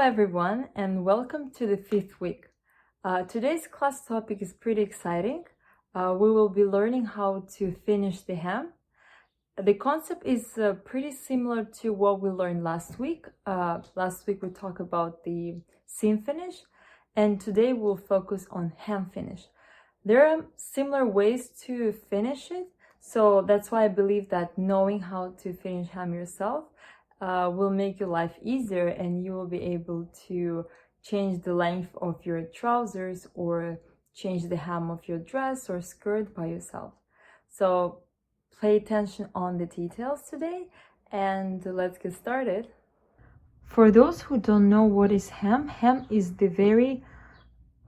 everyone, and welcome to the 5th week. Today's class topic is pretty exciting. We will be learning how to finish the hem. The concept is pretty similar to what we learned last week. Last week we talked about the seam finish, and today we'll focus on hem finish. There are similar ways to finish it, so that's why I believe that knowing how to finish hem yourself will make your life easier, and you will be able to change the length of your trousers or change the hem of your dress or skirt by yourself. So pay attention on the details today, and let's get started. For those who don't know what is hem is the very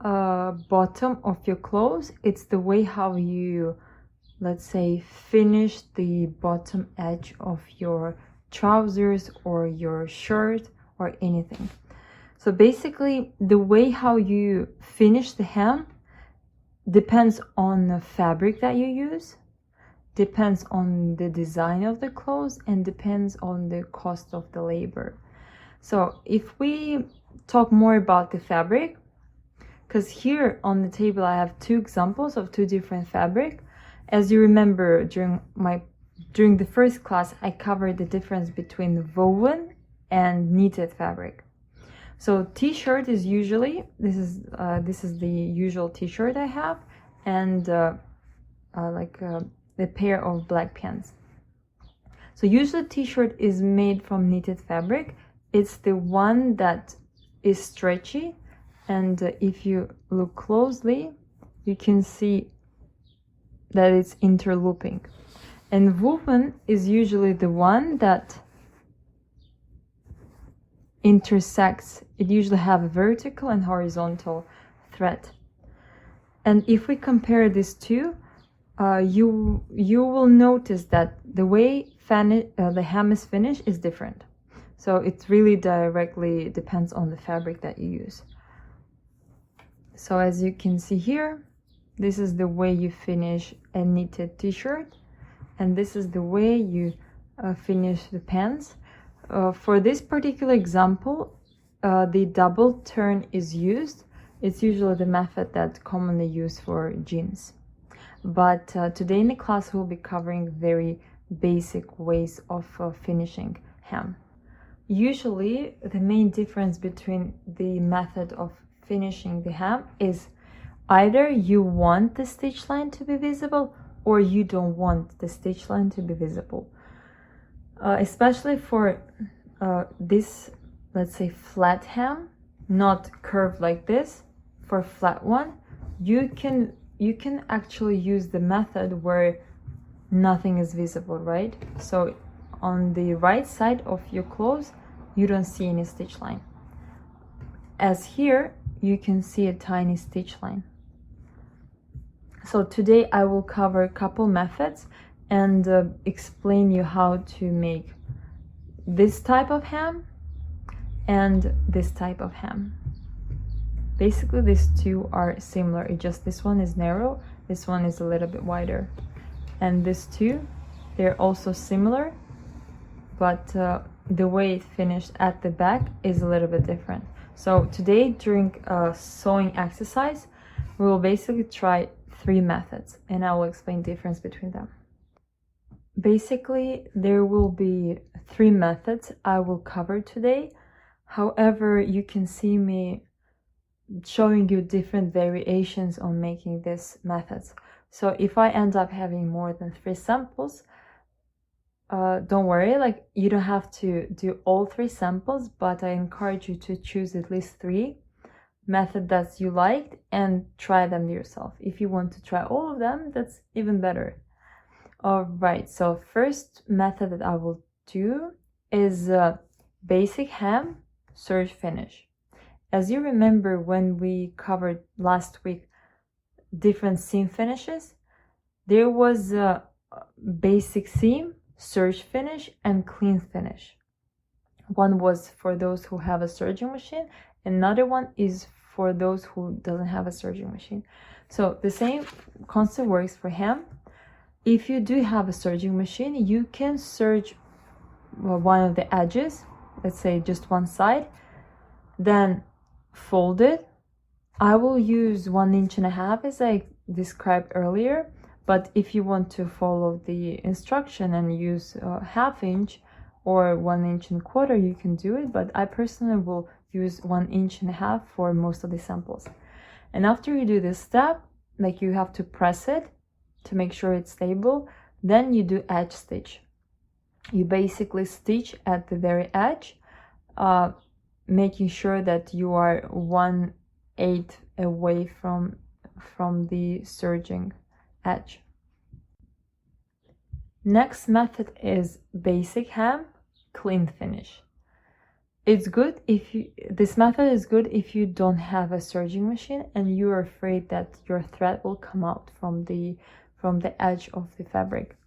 bottom of your clothes. It's the way how you, let's say, finish the bottom edge of your trousers or your shirt or anything. So basically the way how you finish the hem depends on the fabric that you use, depends on the design of the clothes, and depends on the cost of the labor. So if we talk more about the fabric, because here on the table I have two examples of two different fabric. As you remember, during the first class, I covered the difference between woven and knitted fabric. So t-shirt is usually, this is the usual t-shirt I have, and a pair of black pants. So usually t-shirt is made from knitted fabric. It's the one that is stretchy, and if you look closely, you can see that it's interlooping. And woven is usually the one that intersects. It usually have a vertical and horizontal thread. And if we compare these two, you will notice that the way the hem is finished is different. So it really directly depends on the fabric that you use. So as you can see here, this is the way you finish a knitted t-shirt. And this is the way you finish the pants. For this particular example, the double turn is used. It's usually the method that's commonly used for jeans. But today in the class we'll be covering very basic ways of finishing hem. Usually the main difference between the method of finishing the hem is either you want the stitch line to be visible or you don't want the stitch line to be visible. Especially for this, let's say, flat hem, not curved like this. For flat one, you can actually use the method where nothing is visible, right? So on the right side of your clothes, you don't see any stitch line. As here, you can see a tiny stitch line. So today I will cover a couple methods and explain you how to make this type of hem and this type of hem. Basically these two are similar, it's just this one is narrow, this one is a little bit wider. And these two, they're also similar, but the way it finished at the back is a little bit different. So today during a sewing exercise, we will basically try 3 methods, and I will explain the difference between them. Basically, there will be 3 methods I will cover today. However, you can see me showing you different variations on making these methods. So if I end up having more than 3 samples, don't worry, like you don't have to do all 3 samples, but I encourage you to choose at least 3 method that you liked and try them yourself. If you want to try all of them, that's even better. All right, so first method that I will do is basic hem serge finish. As you remember, when we covered last week different seam finishes, there was a basic seam, serge finish, and clean finish. One was for those who have a serging machine, another one is for those who doesn't have a serging machine. So the same concept works for hem. If you do have a serging machine, you can serge one of the edges, let's say just one side, then fold it. I will use 1.5 inches as I described earlier, but if you want to follow the instruction and use 1/2 inch or 1.25 inches, you can do it, but I personally will use 1.5 inches for most of the samples. And after you do this step, like you have to press it to make sure it's stable, then you do edge stitch. You basically stitch at the very edge, making sure that you are 1/8 away from the serging edge. Next method is basic hem, clean finish. It's good if you, this method is good if you don't have a serging machine and you're afraid that your thread will come out from the edge of the fabric.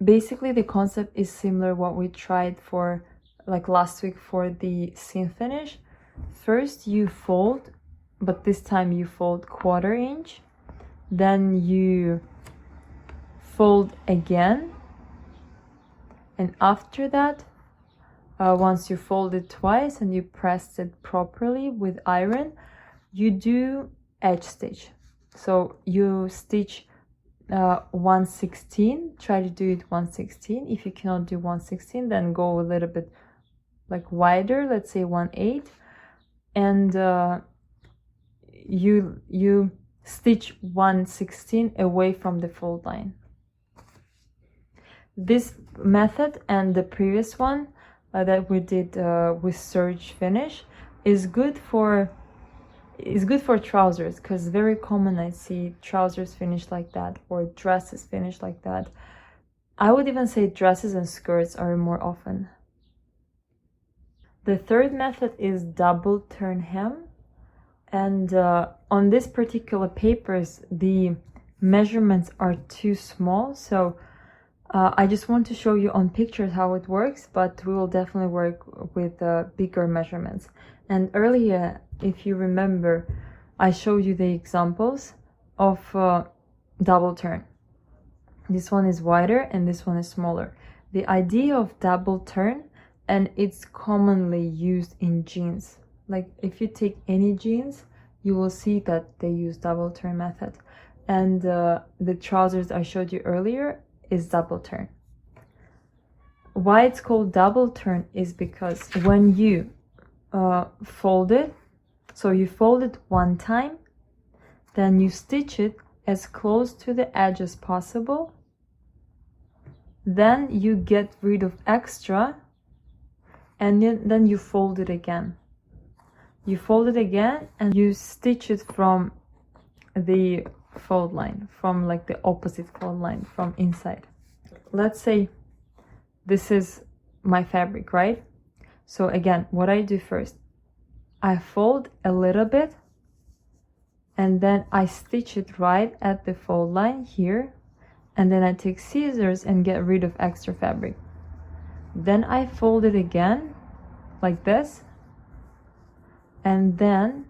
Basically, the concept is similar what we tried for like last week for the seam finish. First you fold, but this time you fold 1/4 inch, then you fold again, and after that, once you fold it twice and you press it properly with iron, you do edge stitch. So you stitch 1/16, try to do it 1/16. If you cannot do 1/16, then go a little bit like wider, let's say 1/8, and you stitch 1/16 away from the fold line. This method and the previous one that we did with serge finish is good for trousers, because very common I see trousers finished like that or dresses finished like that. I would even say dresses and skirts are more often. The third method is double turn hem, and on this particular papers the measurements are too small, so I just want to show you on pictures how it works, but we will definitely work with bigger measurements. And earlier, if you remember, I showed you the examples of double turn. This one is wider and this one is smaller. The idea of double turn, and it's commonly used in jeans. Like if you take any jeans, you will see that they use double turn method. And the trousers I showed you earlier is double turn. Why it's called double turn is because when you fold it, so you fold it one time, then you stitch it as close to the edge as possible, then you get rid of extra, and then you fold it again. You fold it again and you stitch it from the fold line, from like the opposite fold line, from inside. Let's say this is my fabric, right? So again, what I do first, I fold a little bit and then I stitch it right at the fold line here, and then I take scissors and get rid of extra fabric. Then I fold it again like this, and then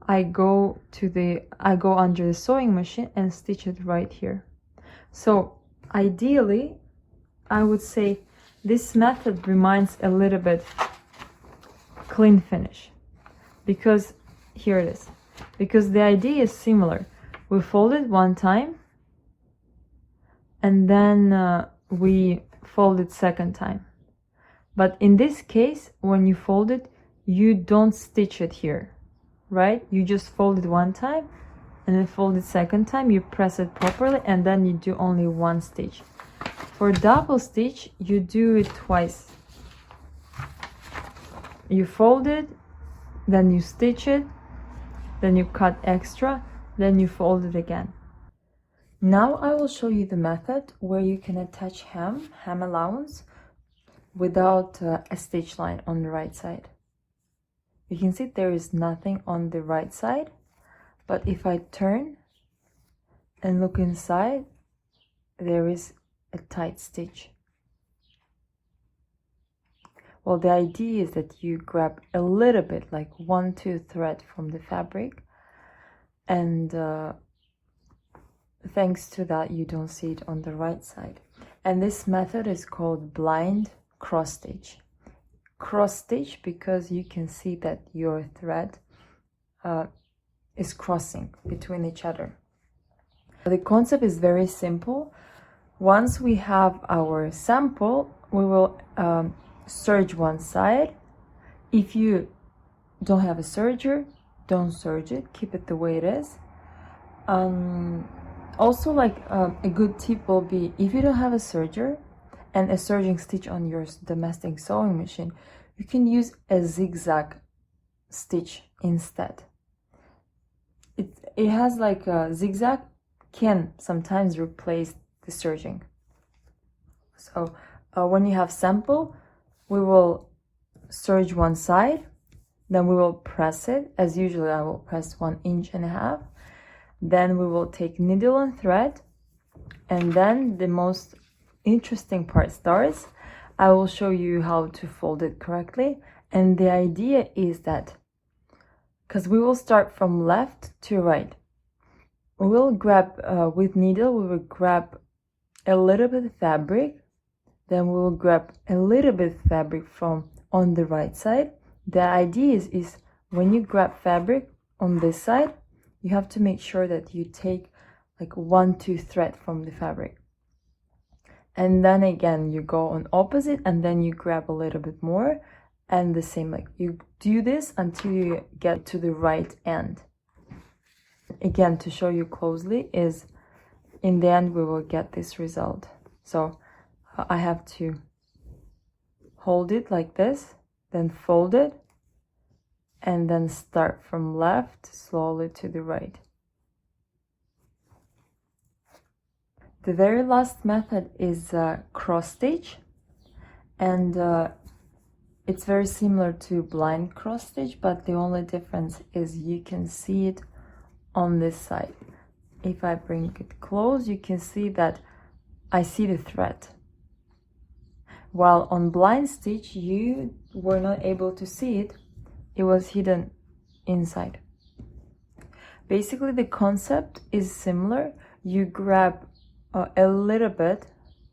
I go under the sewing machine and stitch it right here. So ideally, I would say this method reminds a little bit clean finish, because here it is, because the idea is similar. We fold it one time and then we fold it second time, but in this case, when you fold it, you don't stitch it here, right? You just fold it one time and then fold it second time, you press it properly, and then you do only one stitch. For double stitch, you do it twice. You fold it, then you stitch it, then you cut extra, then you fold it again. Now I will show you the method where you can attach hem allowance without a stitch line on the right side. You can see there is nothing on the right side, but if I turn and look inside, there is a tight stitch. Well, the idea is that you grab a little bit, like 1-2 thread from the fabric, and thanks to that you don't see it on the right side. And this method is called blind cross stitch. cross stitch because you can see that your thread is crossing between each other. The concept is very simple. Once we have our sample, we will serge one side. If you don't have a serger, don't serge it, keep it the way it is. Also, like a good tip will be, if you don't have a serger and a serging stitch on your domestic sewing machine, you can use a zigzag stitch instead. It has like a zigzag can sometimes replace the serging. So when you have sample, we will serge one side, then we will press it. As usually, I will press 1.5 inches. Then we will take needle and thread, and then the most interesting part starts. I will show you how to fold it correctly, and the idea is that, because we will start from left to right, we will grab with needle, we will grab a little bit of fabric, then we will grab a little bit of fabric from on the right side. The idea is when you grab fabric on this side, you have to make sure that you take like 1-2 thread from the fabric, and then again you go on opposite, and then you grab a little bit more, and the same, like you do this until you get to the right end. Again, to show you closely, is in the end we will get this result. So I have to hold it like this, then fold it, and then start from left slowly to the right. The very last method is cross stitch, and it's very similar to blind cross stitch, but the only difference is you can see it on this side. If I bring it close, you can see that I see the thread, while on blind stitch you were not able to see it. It was hidden inside. Basically, the concept is similar. You grab a little bit,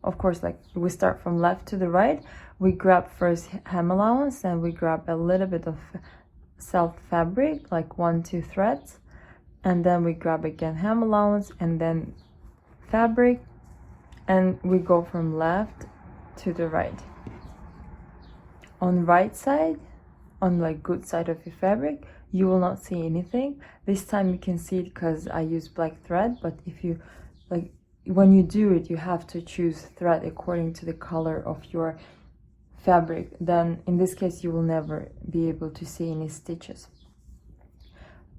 of course, like we start from left to the right. We grab first hem allowance, and we grab a little bit of self fabric, like 1-2 threads, and then we grab again hem allowance, and then fabric, and we go from left to the right. On right side, on like good side of your fabric, you will not see anything. This time you can see it because I use black thread, but if you like, when you do it, you have to choose thread according to the color of your fabric. Then in this case you will never be able to see any stitches.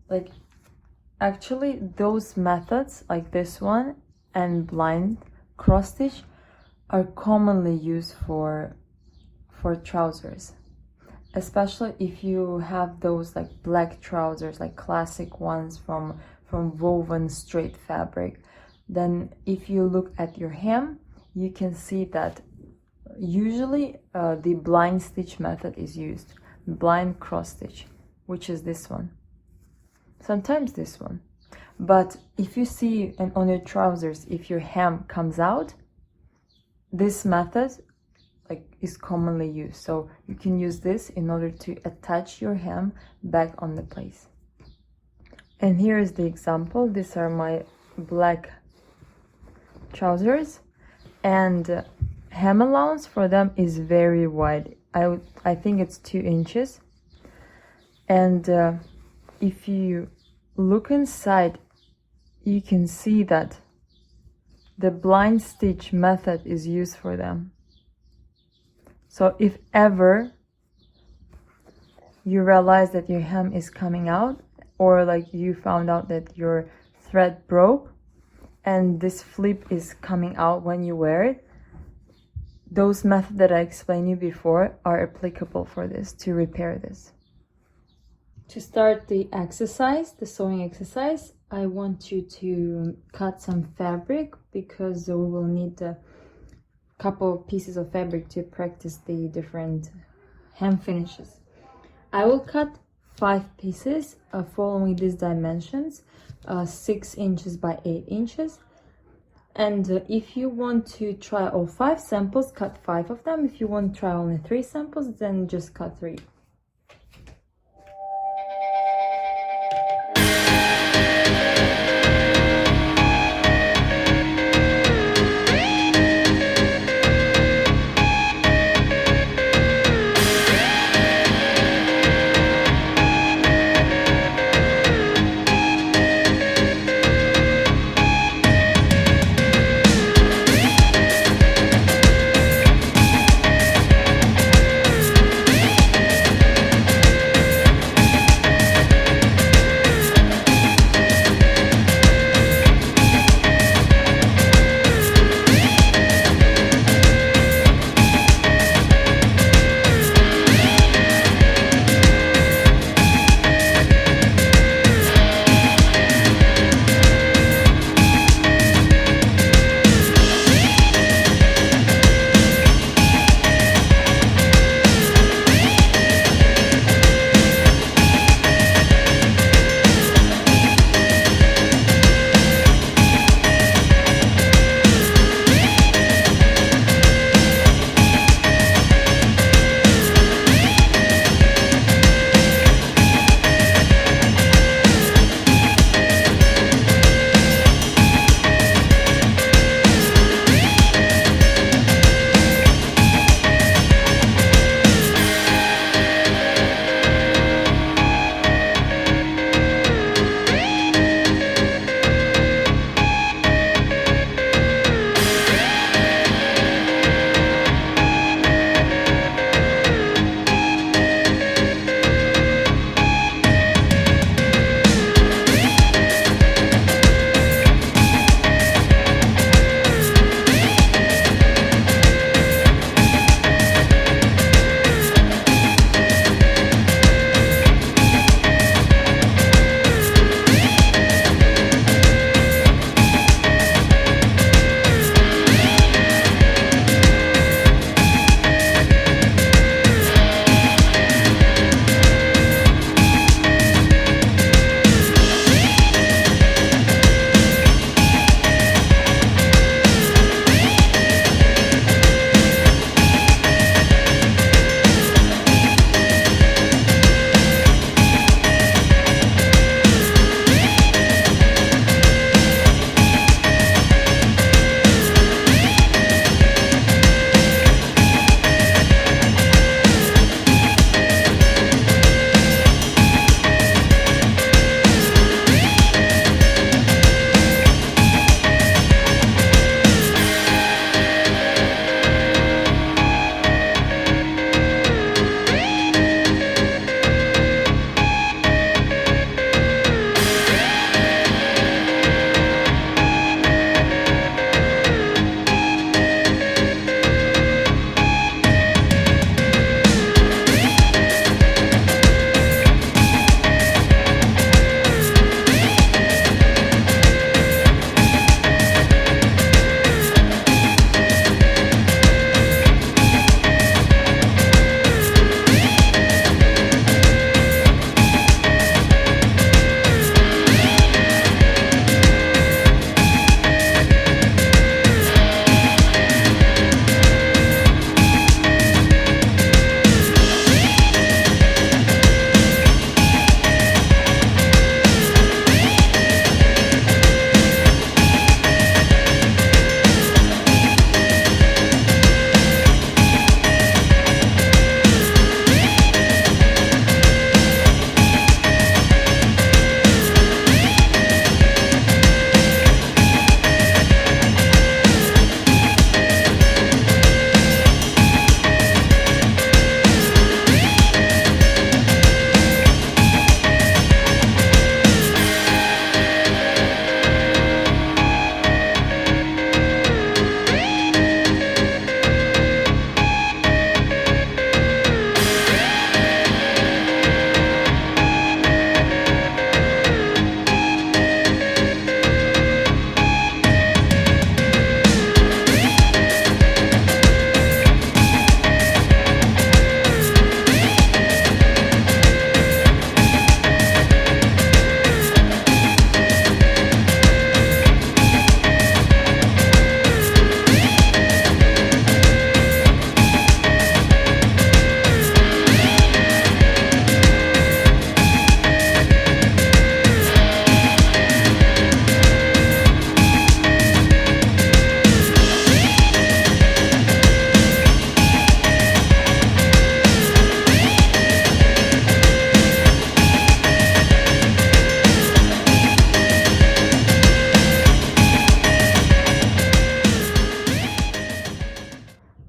Like, actually those methods like this one and blind cross stitch are commonly used for trousers, especially if you have those like black trousers, like classic ones from woven straight fabric. Then if you look at your hem, you can see that usually the blind stitch method is used, blind cross stitch, which is this one, sometimes this one. But if you see, and on your trousers, if your hem comes out, this method like is commonly used. So you can use this in order to attach your hem back on the place. And here is the example. These are my black trousers, and hem allowance for them is very wide. I think it's 2 inches. And if you look inside, you can see that the blind stitch method is used for them. So if ever you realize that your hem is coming out, or like you found out that your thread broke and this flip is coming out when you wear it, those methods that I explained you before are applicable for this, to repair this. To start the exercise, the sewing exercise, I want you to cut some fabric, because we will need a couple of pieces of fabric to practice the different hem finishes. I will cut 5 pieces following these dimensions, 6 inches by 8 inches. And if you want to try all 5 samples, cut 5 of them. If you want to try only 3 samples, then just cut 3.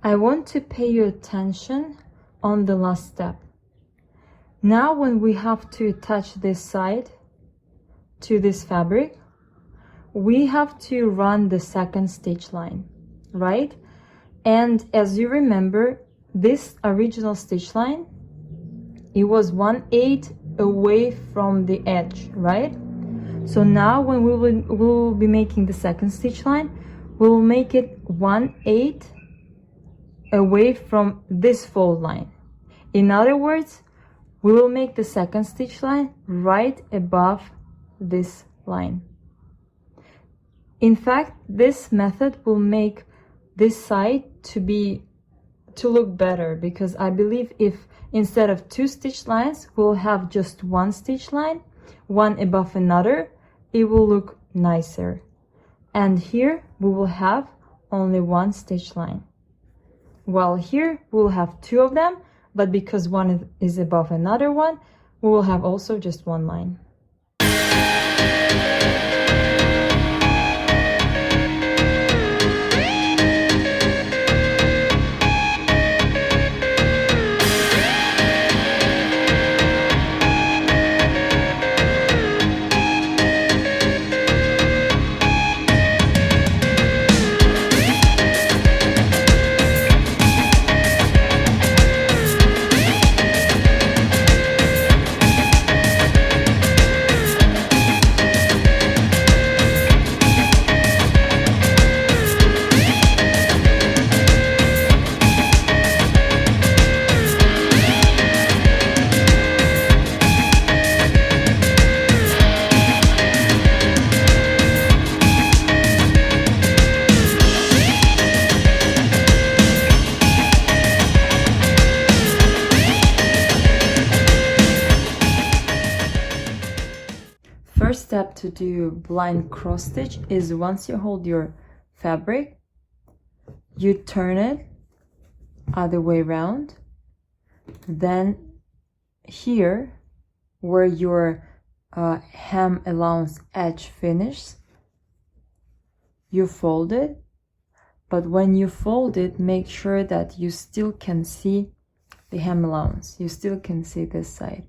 I want to pay your attention on the last step. Now when we have to attach this side to this fabric, we have to run the second stitch line, right? And as you remember, this original stitch line, it was 1/8 away from the edge, right? So now when we will be making the second stitch line, we'll make it 1/8 away from this fold line. In other words, we will make the second stitch line right above this line. In fact, this method will make this side to look better, because I believe if instead of 2 stitch lines, we'll have just 1 stitch line, one above another, it will look nicer. And here we will have only 1 stitch line. While here we'll have 2 of them, but because one is above another one, we will have also just 1 line. First step to do blind cross stitch is once you hold your fabric, you turn it other way around. Then here where your hem allowance edge finishes, you fold it. But when you fold it, make sure that you still can see the hem allowance. You still can see this side.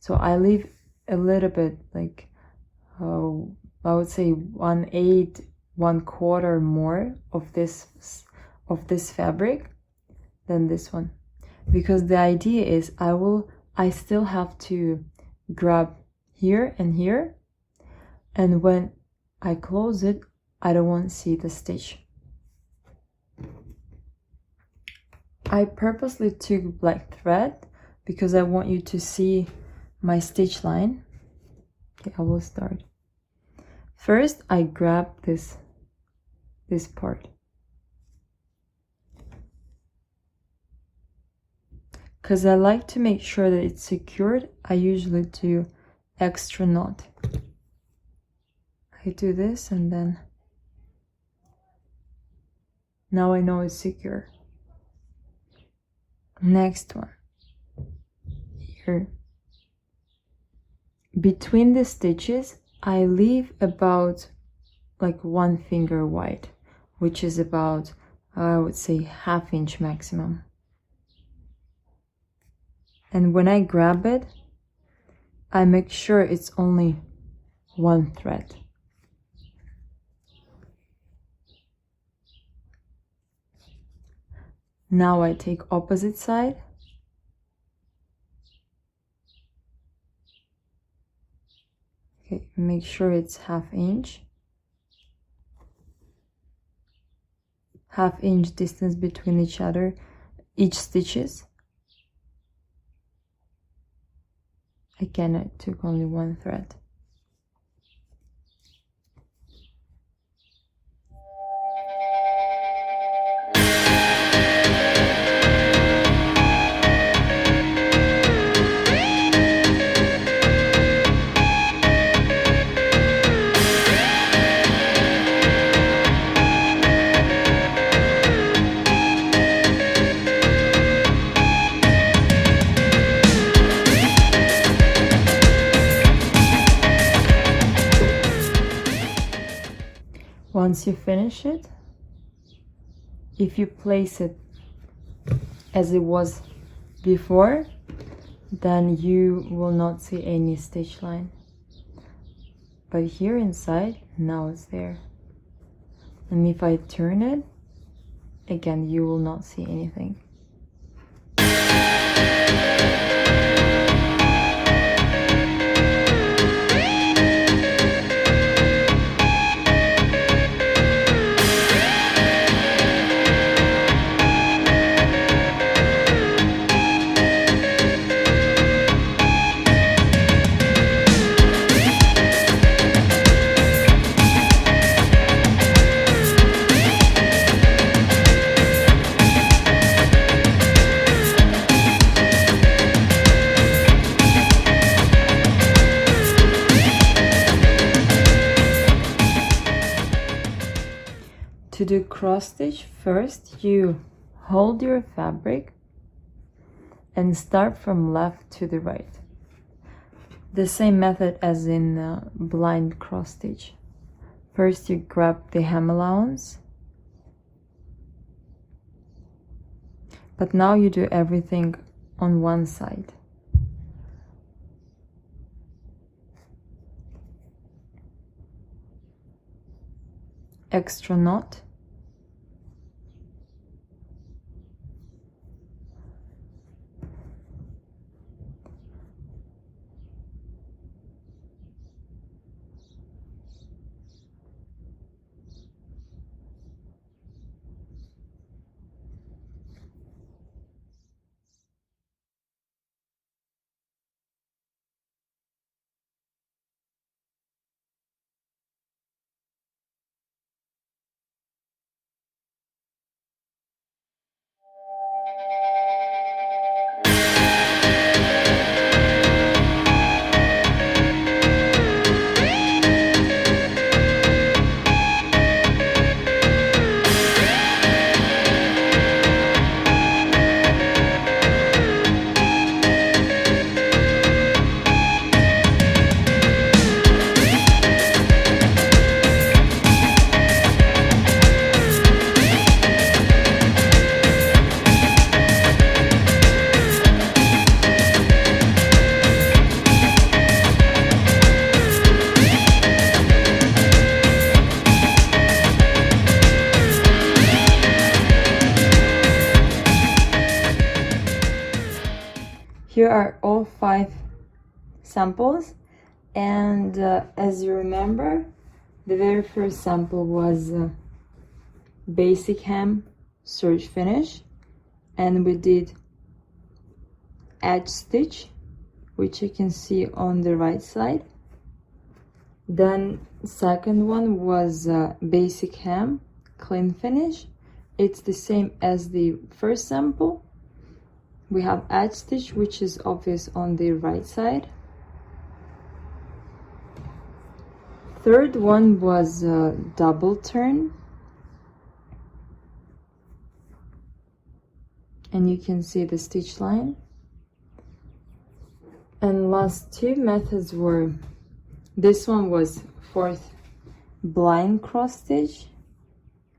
So I leave a little bit, like I would say 1/8, 1/4 more of this fabric than this one, because the idea is I still have to grab here and here, and when I close it, I don't want to see the stitch. I purposely took black thread because I want you to see my stitch line. Okay, I will start. First, I grab this part. Because I like to make sure that it's secured, I usually do extra knot. I do this and then now I know it's secure. Next one. Here. Between the stitches, I leave about like 1 finger wide, which is about, I would say, 1/2 inch maximum. And when I grab it, I make sure it's only 1 thread. Now I take opposite side. Okay, make sure it's 1/2 inch. 1/2 inch distance between each stitches. Again, I took only 1 thread. Once you finish it, if you place it as it was before, then you will not see any stitch line. But here inside, now it's there. And if I turn it, again, you will not see anything. To do cross stitch, first you hold your fabric and start from left to the right. The same method as in blind cross stitch. First you grab the hem allowance, but now you do everything on one side. Extra knot, Here are all 5 samples, and as you remember, the very first sample was basic hem serge finish, and we did edge stitch, which you can see on the right side. Then second one was basic hem clean finish. It's the same as the first sample. We have edge stitch, which is obvious on the right side. Third one was double turn, and you can see the stitch line. And last 2 methods were, this one was 4th blind cross stitch,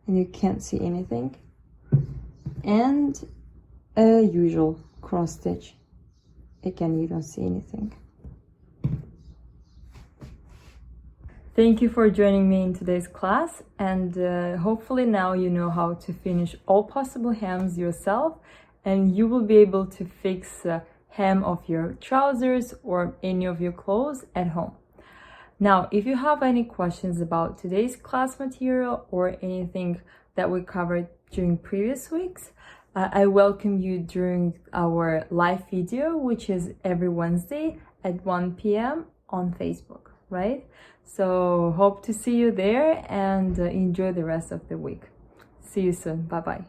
and you can't see anything, and a usual cross stitch. Again, you don't see anything. Thank you for joining me in today's class, and hopefully now you know how to finish all possible hems yourself, and you will be able to fix hem of your trousers or any of your clothes at home. Now, if you have any questions about today's class material or anything that we covered during previous weeks, I welcome you during our live video, which is every Wednesday at 1 p.m. on Facebook, right? So hope to see you there, and enjoy the rest of the week. See you soon. Bye-bye.